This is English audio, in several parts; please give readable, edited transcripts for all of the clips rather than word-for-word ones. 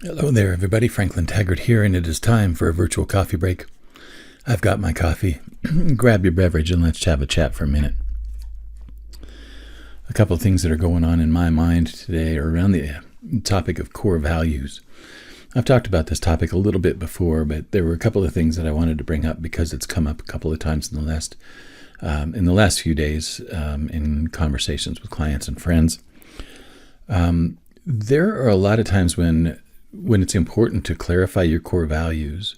Hello there, everybody. Franklin Taggart here, and it is time for a virtual coffee break. I've got my coffee. Grab your beverage and let's have a chat for a minute. A couple of things that are going on in my mind today are around the topic of core values. I've talked about this topic a little bit before, but there were a couple of things that I wanted to bring up because it's come up a couple of times in the last few days in conversations with clients and friends. There are a lot of times when it's important to clarify your core values.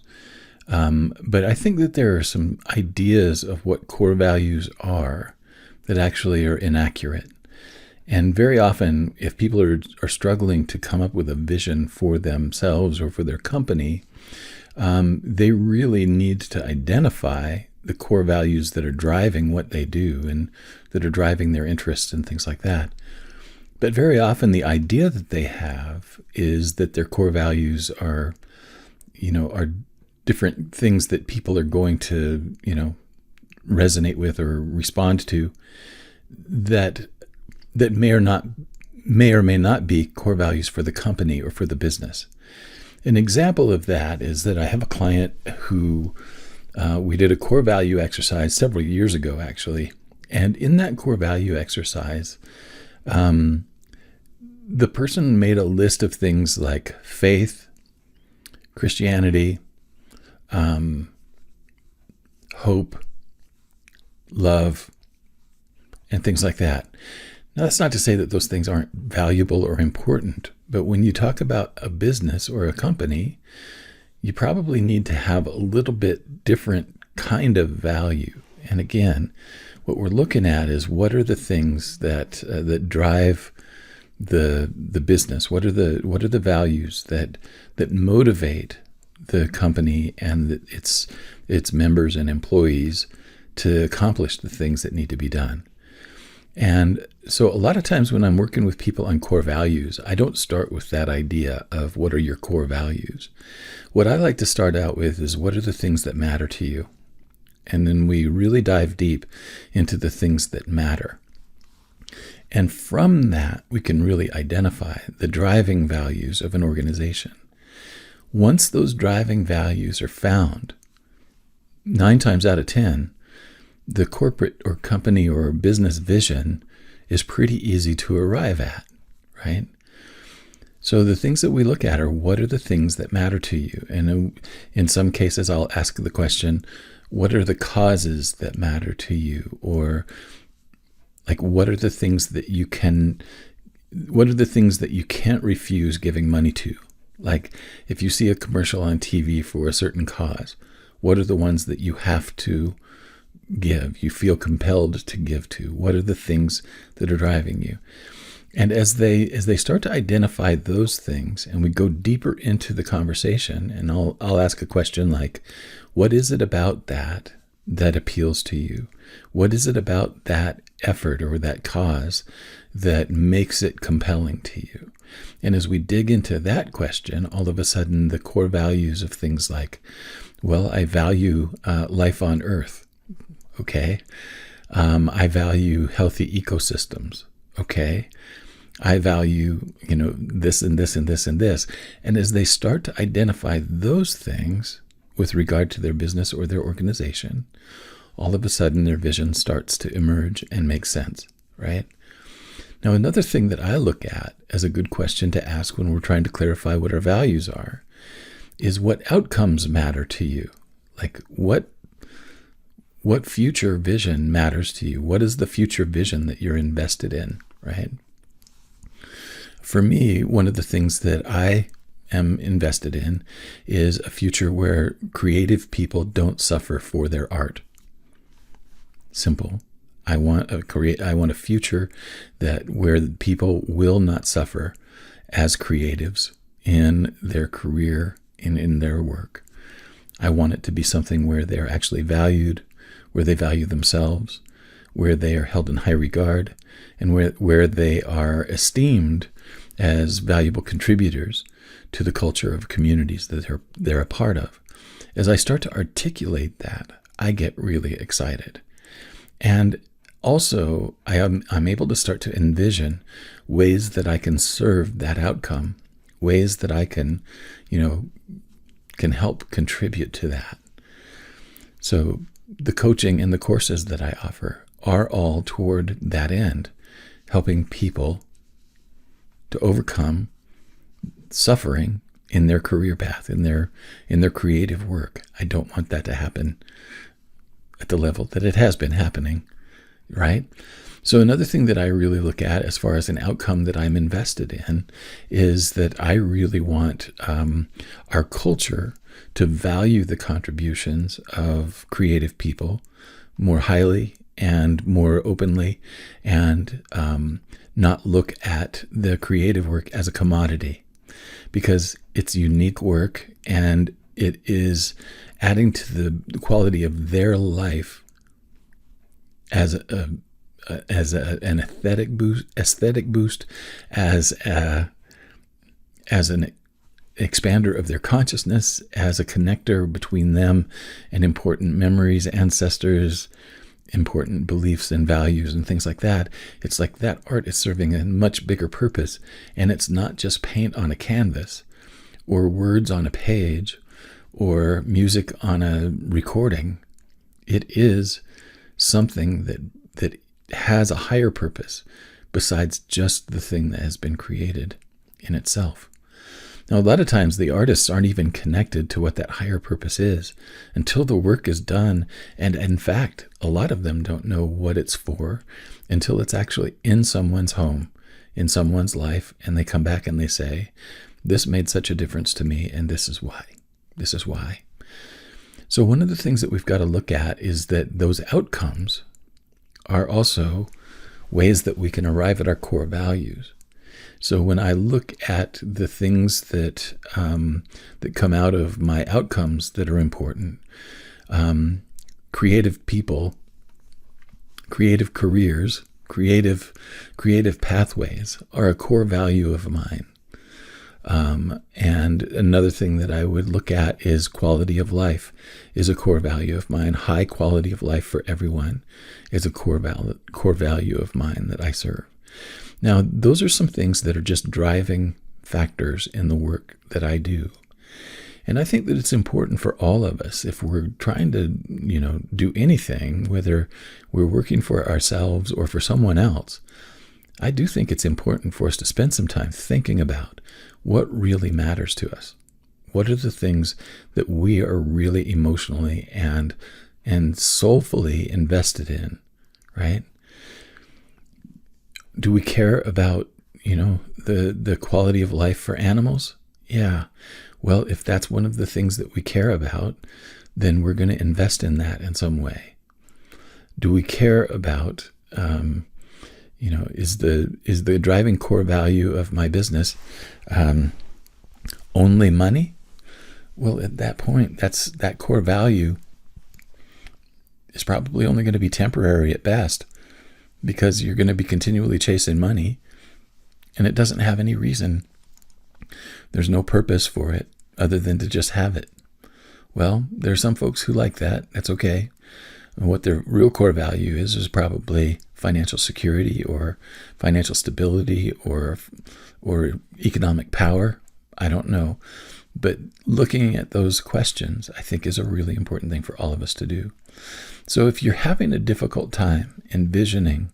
But I think that there are some ideas of what core values are that actually are inaccurate. And very often, if people are struggling to come up with a vision for themselves or for their company, they really need to identify the core values that are driving what they do and that are driving their interests and things like that. But very often the idea that they have is that their core values are different things that people are going to, resonate with or respond to that may or may not be core values for the company or for the business. An example of that is that I have a client who we did a core value exercise several years ago, actually. And in that core value exercise, the person made a list of things like faith, Christianity, hope, love, and things like that. Now, that's not to say that those things aren't valuable or important, but when you talk about a business or a company, you probably need to have a little bit different kind of value. And again, what we're looking at is what are the things that drive the business? What are the values that motivate the company and its members and employees to accomplish the things that need to be done? And so a lot of times when I'm working with people on core values, I don't start with that idea of what are your core values. What I like to start out with is what are the things that matter to you? And then we really dive deep into the things that matter. And from that, we can really identify the driving values of an organization. Once those driving values are found, 9 times out of 10, the corporate or company or business vision is pretty easy to arrive at, right? So the things that we look at are what are the things that matter to you? And in some cases, I'll ask the question, what are the causes that matter to you? Or like, what are the things that you can't refuse giving money to? Like, if you see a commercial on TV for a certain cause, what are the ones that you have to give, you feel compelled to give to? What are the things that are driving you? And as they start to identify those things, and we go deeper into the conversation, and I'll ask a question like, what is it about that appeals to you? What is it about that effort or that cause that makes it compelling to you? And as we dig into that question, all of a sudden the core values of things like, well, I value life on Earth. Okay. I value healthy ecosystems. Okay. I value, this and this and this and this. And as they start to identify those things with regard to their business or their organization, all of a sudden their vision starts to emerge and make sense, right? Now, another thing that I look at as a good question to ask when we're trying to clarify what our values are is what outcomes matter to you? Like what future vision matters to you? What is the future vision that you're invested in, right? For me, one of the things that I am invested in is a future where creative people don't suffer for their art. Simple. I want a future where people will not suffer as creatives in their career and in their work. I want it to be something where they're actually valued, where they value themselves, where they are held in high regard, and where they are esteemed as valuable contributors to the culture of communities that they're a part of. As I start to articulate that, I get really excited. And also, I'm able to start to envision ways that I can serve that outcome ways that I can, can help contribute to that. So the coaching and the courses that I offer are all toward that end, helping people to overcome suffering in their career path, in their creative work. I don't want that to happen at the level that it has been happening, right? So another thing that I really look at as far as an outcome that I'm invested in is that I really want our culture to value the contributions of creative people more highly and more openly, and not look at the creative work as a commodity, because it's unique work and it is adding to the quality of their life as an aesthetic boost, as an expander of their consciousness, as a connector between them and important memories, ancestors, important beliefs and values and things like that. It's like that art is serving a much bigger purpose, and it's not just paint on a canvas or words on a page or music on a recording. It is something that has a higher purpose besides just the thing that has been created in itself. Now, a lot of times the artists aren't even connected to what that higher purpose is until the work is done. And in fact, a lot of them don't know what it's for until it's actually in someone's home, in someone's life, and they come back and they say, this made such a difference to me, and this is why. This is why. So one of the things that we've got to look at is that those outcomes are also ways that we can arrive at our core values. So when I look at the things that come out of my outcomes that are important, creative people, creative careers, creative pathways are a core value of mine. And another thing that I would look at is quality of life is a core value of mine. High quality of life for everyone is a core value of mine that I serve. Now, those are some things that are just driving factors in the work that I do. And I think that it's important for all of us, if we're trying to, do anything, whether we're working for ourselves or for someone else, I do think it's important for us to spend some time thinking about what really matters to us. What are the things that we are really emotionally and soulfully invested in, right? Do we care about, the quality of life for animals? Yeah. Well, if that's one of the things that we care about, then we're going to invest in that in some way. Do we care about, is the driving core value of my business only money? Well, at that point, that core value is probably only going to be temporary at best, because you're going to be continually chasing money, and it doesn't have any reason. There's no purpose for it other than to just have it. Well, there are some folks who like that. That's okay. And what their real core value is probably financial security or financial stability or economic power. I don't know. But looking at those questions, I think, is a really important thing for all of us to do. So if you're having a difficult time envisioning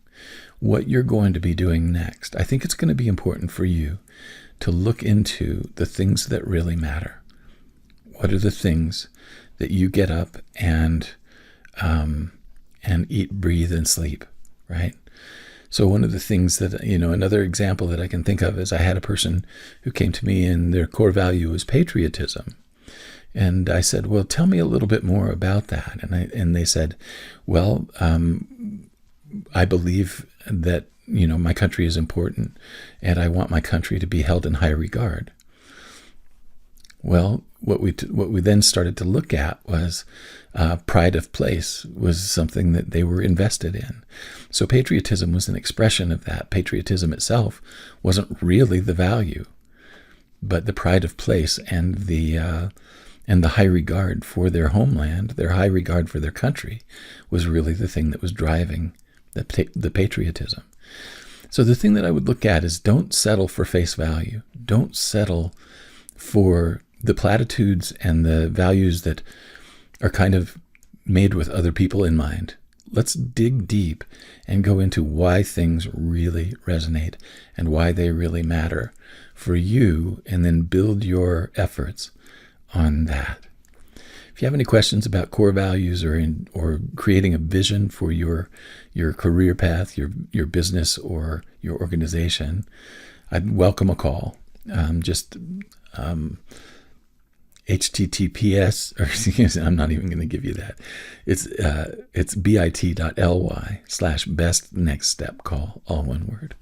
what you're going to be doing next, I think it's going to be important for you to look into the things that really matter. What are the things that you get up and eat, breathe, and sleep, right? So one of the things that, another example that I can think of is I had a person who came to me and their core value was patriotism. And I said, well, tell me a little bit more about that. And they said, well, I believe that, my country is important and I want my country to be held in high regard. Well, what we then started to look at was pride of place was something that they were invested in. So patriotism was an expression of that. Patriotism itself wasn't really the value, but the pride of place and the high regard for their homeland, their high regard for their country, was really the thing that was driving the patriotism. So the thing that I would look at is, don't settle for face value. Don't settle for the platitudes and the values that are kind of made with other people in mind. Let's dig deep and go into why things really resonate and why they really matter for you, and then build your efforts on that. If you have any questions about core values or creating a vision for your career path, your business, or your organization, I'd welcome a call. HTTPS, or excuse me, I'm not even going to give you that. It's bit.ly/best next step call, all one word.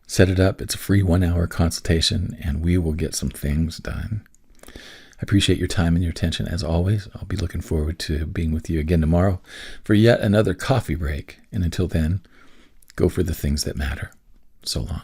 Set it up. It's a free 1-hour consultation, and we will get some things done. I appreciate your time and your attention as always. I'll be looking forward to being with you again tomorrow for yet another coffee break. And until then, go for the things that matter. So long.